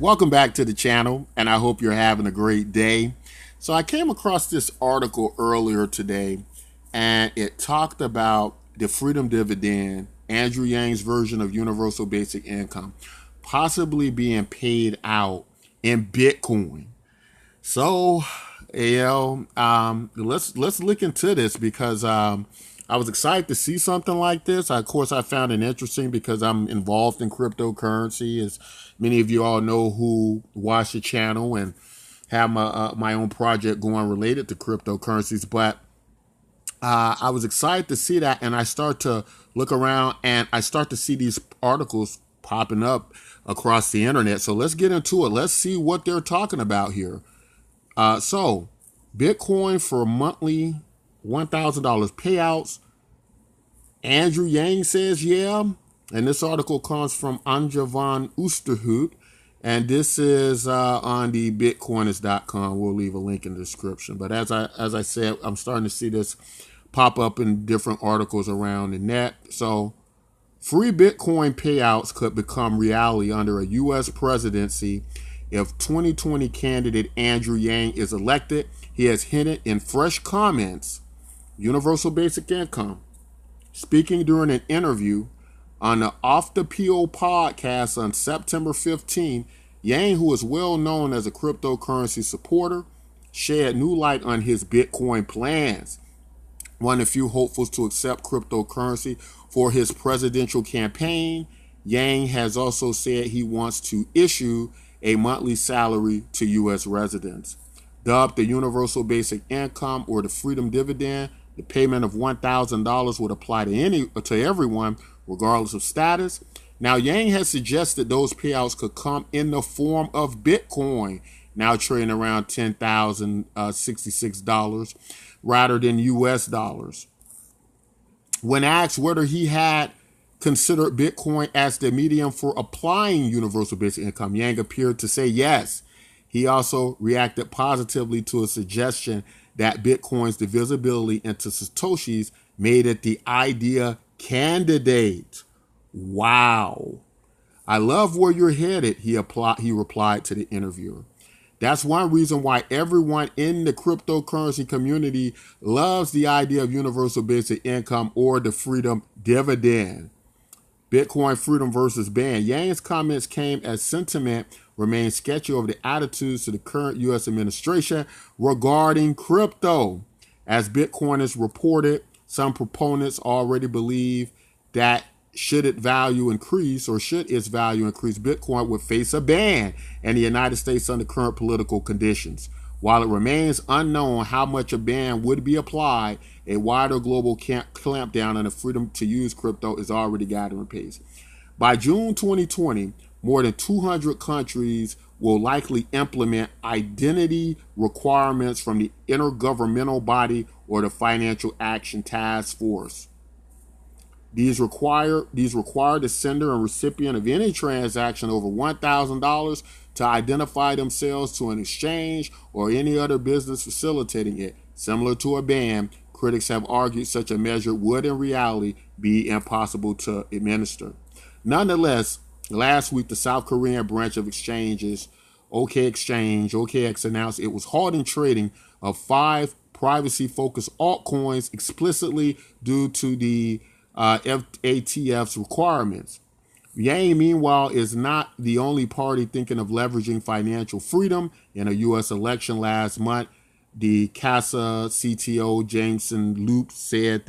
Welcome back to the channel, and I hope you're having a great day. So I came across this article earlier today, and it talked about the freedom dividend, Andrew Yang's version of universal basic income, possibly being paid out in Bitcoin. So, let's look into this because I was excited to see something like this. Of course, I found it interesting because I'm involved in cryptocurrency, as many of you all know who watch the channel and have my own project going related to cryptocurrencies. But I was excited to see that, and I start to look around and I start to see these articles popping up across the internet. So let's get into it. Let's see what they're talking about here. So, Bitcoin for monthly $1,000 payouts. Andrew Yang says, yeah. And this article comes from Anja van Oosterhout. And this is on the bitcoiners.com. We'll leave a link in the description. But as I said, I'm starting to see this pop up in different articles around the net. So, free Bitcoin payouts could become reality under a U.S. presidency if 2020 candidate Andrew Yang is elected. He has hinted in fresh comments, universal basic income. Speaking during an interview on the Off the PO podcast on September 15, Yang, who is well known as a cryptocurrency supporter, shed new light on his Bitcoin plans. One of the few hopefuls to accept cryptocurrency for his presidential campaign, Yang has also said he wants to issue a monthly salary to U.S. residents. Dubbed the Universal Basic Income or the Freedom Dividend, the payment of $1,000 would apply to everyone, regardless of status. Now, Yang has suggested those payouts could come in the form of Bitcoin, now trading around $10,066, rather than U.S. dollars. When asked whether he had considered Bitcoin as the medium for applying universal basic income, Yang appeared to say yes. He also reacted positively to a suggestion that Bitcoin's divisibility into Satoshis made it the idea candidate. Wow. I love where you're headed, he replied to the interviewer. That's one reason why everyone in the cryptocurrency community loves the idea of universal basic income or the freedom dividend. Bitcoin freedom versus ban. Yang's comments came as sentiment remains sketchy over the attitudes to the current U.S. administration regarding crypto. As Bitcoiners reported, some proponents already believe that should its value increase, Bitcoin would face a ban in the United States under current political conditions. While it remains unknown how much a ban would be applied, a wider global clampdown on the freedom to use crypto is already gathering pace. By June 2020, more than 200 countries will likely implement identity requirements from the intergovernmental body or the Financial Action Task Force. These require the sender and recipient of any transaction over $1,000 to identify themselves to an exchange or any other business facilitating it. Similar to a ban, critics have argued such a measure would in reality be impossible to administer. Nonetheless, last week the South Korean branch of exchanges, OKX, announced it was halting trading of 5 privacy-focused altcoins explicitly due to the FATF's requirements. Yang, meanwhile, is not the only party thinking of leveraging financial freedom. In a U.S. election last month, the CASA CTO Jameson Loop said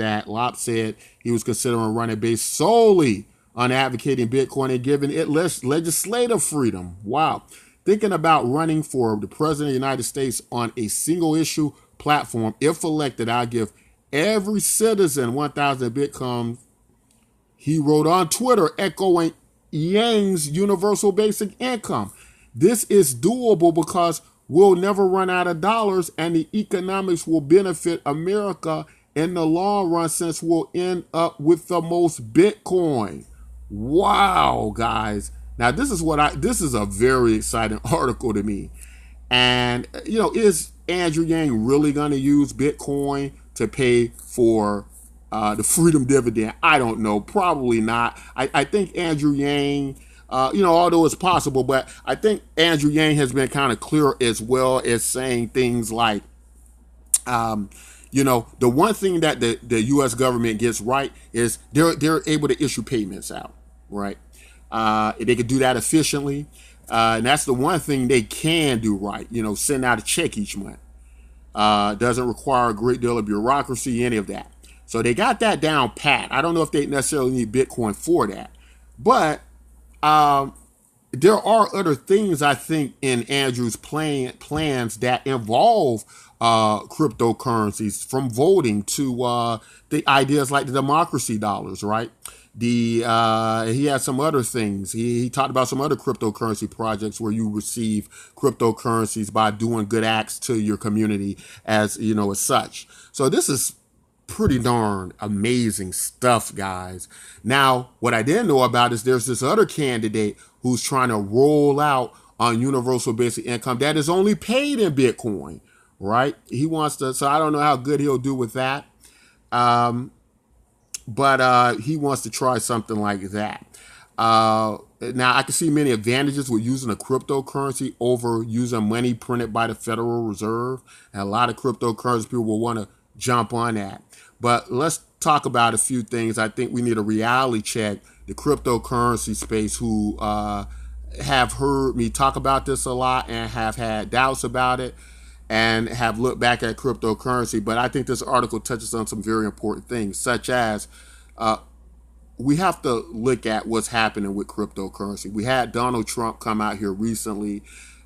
he was considering running based solely on advocating Bitcoin and giving it legislative freedom. Wow. Thinking about running for the president of the United States on a single issue platform. If elected, I'll give every citizen 1,000 Bitcoin, he wrote on Twitter, echoing Yang's universal basic income. This is doable because we'll never run out of dollars and the economics will benefit America in the long run since we'll end up with the most Bitcoin. Wow, guys. Now, this is a very exciting article to me. And, is Andrew Yang really going to use Bitcoin to pay for the freedom dividend? I don't know. Probably not. I think Andrew Yang although it's possible. But I think Andrew Yang has been kind of clear as well as saying things like, the one thing that the U.S. government gets right is they're able to issue payments out, right? They could do that efficiently, and that's the one thing they can do right. Send out a check each month. Doesn't require a great deal of bureaucracy, any of that. So they got that down pat. I don't know if they necessarily need Bitcoin for that, but there are other things I think in Andrew's plans that involve cryptocurrencies, from voting to the ideas like the democracy dollars, right? He had some other things. He talked about some other cryptocurrency projects where you receive cryptocurrencies by doing good acts to your community, as such. So this is pretty darn amazing stuff, guys. Now, what I didn't know about is there's this other candidate who's trying to roll out on universal basic income that is only paid in Bitcoin, right? He wants to, so I don't know how good he'll do with that. But he wants to try something like that. Now, I can see many advantages with using a cryptocurrency over using money printed by the Federal Reserve. And a lot of cryptocurrency people will want to jump on that. But let's talk about a few things. I think we need a reality check the cryptocurrency space who have heard me talk about this a lot and have had doubts about it and have looked back at cryptocurrency. But I think this article touches on some very important things, such as we have to look at what's happening with cryptocurrency. We had Donald Trump come out here recently.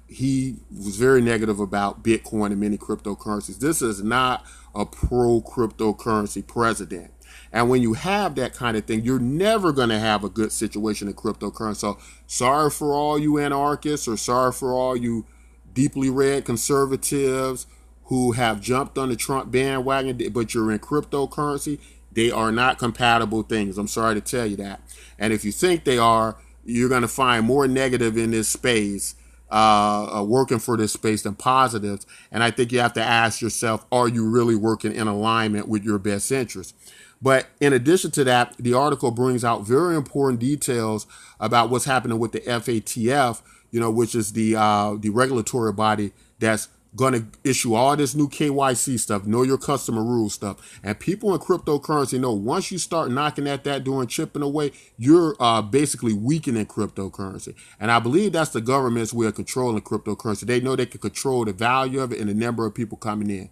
He was very negative about Bitcoin and many cryptocurrencies. This is not a pro-cryptocurrency president. And when you have that kind of thing, you're never going to have a good situation in cryptocurrency. So sorry for all you anarchists, or sorry for all you deeply red conservatives who have jumped on the Trump bandwagon, but you're in cryptocurrency. They are not compatible things. I'm sorry to tell you that. And if you think they are, you're going to find more negative in this space, working for this space, than positives. And I think you have to ask yourself, are you really working in alignment with your best interests? But in addition to that, the article brings out very important details about what's happening with the FATF, which is the regulatory body that's going to issue all this new KYC stuff, know your customer rules stuff. And people in cryptocurrency know once you start knocking at that door and chipping away, you're basically weakening cryptocurrency. And I believe that's the government's way of controlling cryptocurrency. They know they can control the value of it and the number of people coming in.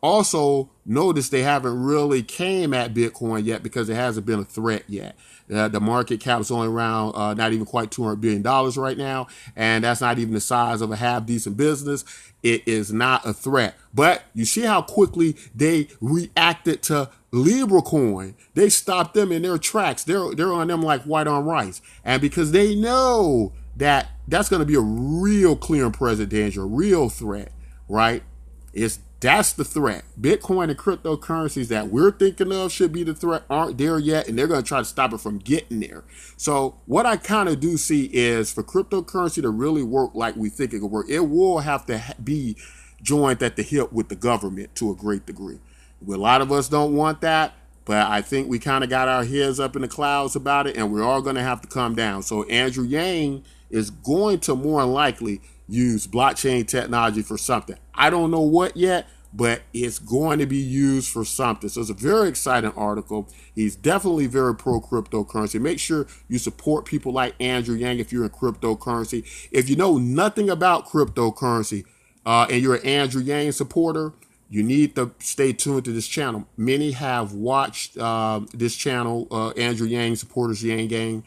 Also, notice they haven't really came at Bitcoin yet because it hasn't been a threat yet. The market cap is only around not even quite $200 billion right now, and that's not even the size of a half-decent business. It is not a threat. But you see how quickly they reacted to Libra coin. They stopped them in their tracks. They're on them like white on rice. And because they know that that's going to be a real clear and present danger, a real threat, right? That's the threat. Bitcoin and cryptocurrencies that we're thinking of should be the threat aren't there yet, and they're going to try to stop it from getting there. So what I kind of do see is for cryptocurrency to really work like we think it could work, it will have to be joined at the hip with the government to a great degree. A lot of us don't want that, but I think we kind of got our heads up in the clouds about it, and we're all going to have to come down. So Andrew Yang is going to more likely use blockchain technology for something. I don't know what yet, but it's going to be used for something. So it's a very exciting article. He's definitely very pro cryptocurrency. Make sure you support people like Andrew Yang if you're in cryptocurrency. If you know nothing about cryptocurrency and you're an Andrew Yang supporter, you need to stay tuned to this channel. Many have watched this channel, Andrew Yang supporters, Yang Gang.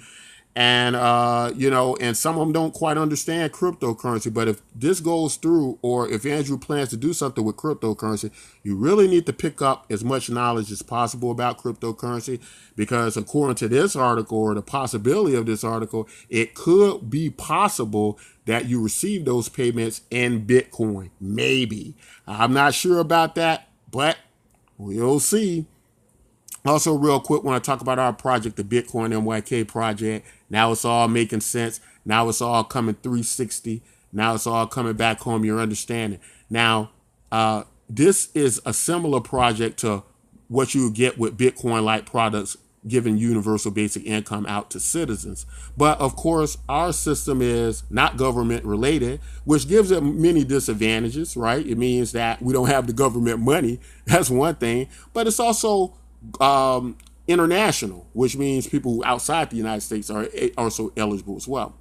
And, and some of them don't quite understand cryptocurrency. But if this goes through, or if Andrew plans to do something with cryptocurrency, you really need to pick up as much knowledge as possible about cryptocurrency, because according to this article, or the possibility of this article, it could be possible that you receive those payments in Bitcoin. Maybe. I'm not sure about that, but we'll see. Also, real quick, when I talk about our project, the Bitcoin NYK project, now it's all making sense. Now it's all coming 360. Now it's all coming back home. You're understanding. Now, this is a similar project to what you get with Bitcoin-like products giving universal basic income out to citizens. But of course, our system is not government related, which gives it many disadvantages, right? It means that we don't have the government money. That's one thing. But it's also international, which means people outside the United States are also eligible as well.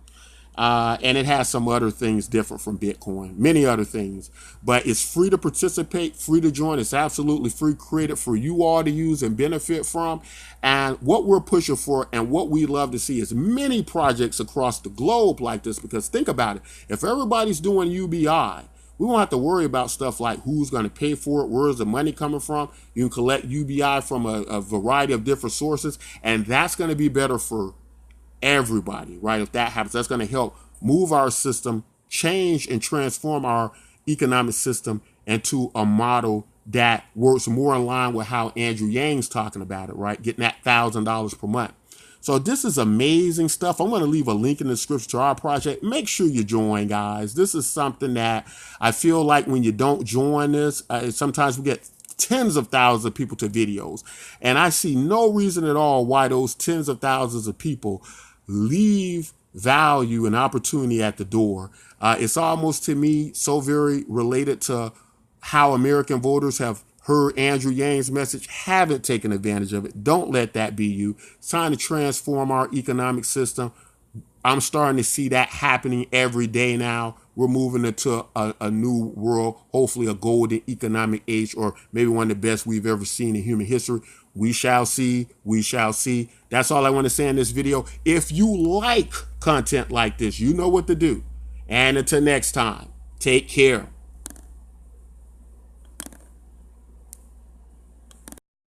And it has some other things different from Bitcoin, many other things. But it's free to participate, free to join. It's absolutely free, created for you all to use and benefit from. And what we're pushing for and what we love to see is many projects across the globe like this. Because think about it. If everybody's doing UBI, we won't have to worry about stuff like who's going to pay for it, where's the money coming from. You can collect UBI from a variety of different sources, and that's going to be better for everybody, right? If that happens, that's going to help move our system, change and transform our economic system into a model that works more in line with how Andrew Yang's talking about it, right? Getting that $1,000 per month. So this is amazing stuff. I'm going to leave a link in the description to our project. Make sure you join, guys. This is something that I feel like when you don't join this, sometimes we get tens of thousands of people to videos. And I see no reason at all why those tens of thousands of people leave value and opportunity at the door. It's almost, to me, so very related to how American voters have heard Andrew Yang's message, haven't taken advantage of it. Don't let that be you. It's time to transform our economic system. I'm starting to see that happening every day now. We're moving into a new world, hopefully a golden economic age, or maybe one of the best we've ever seen in human history. We shall see. We shall see. That's all I want to say in this video. If you like content like this, you know what to do. And until next time, take care.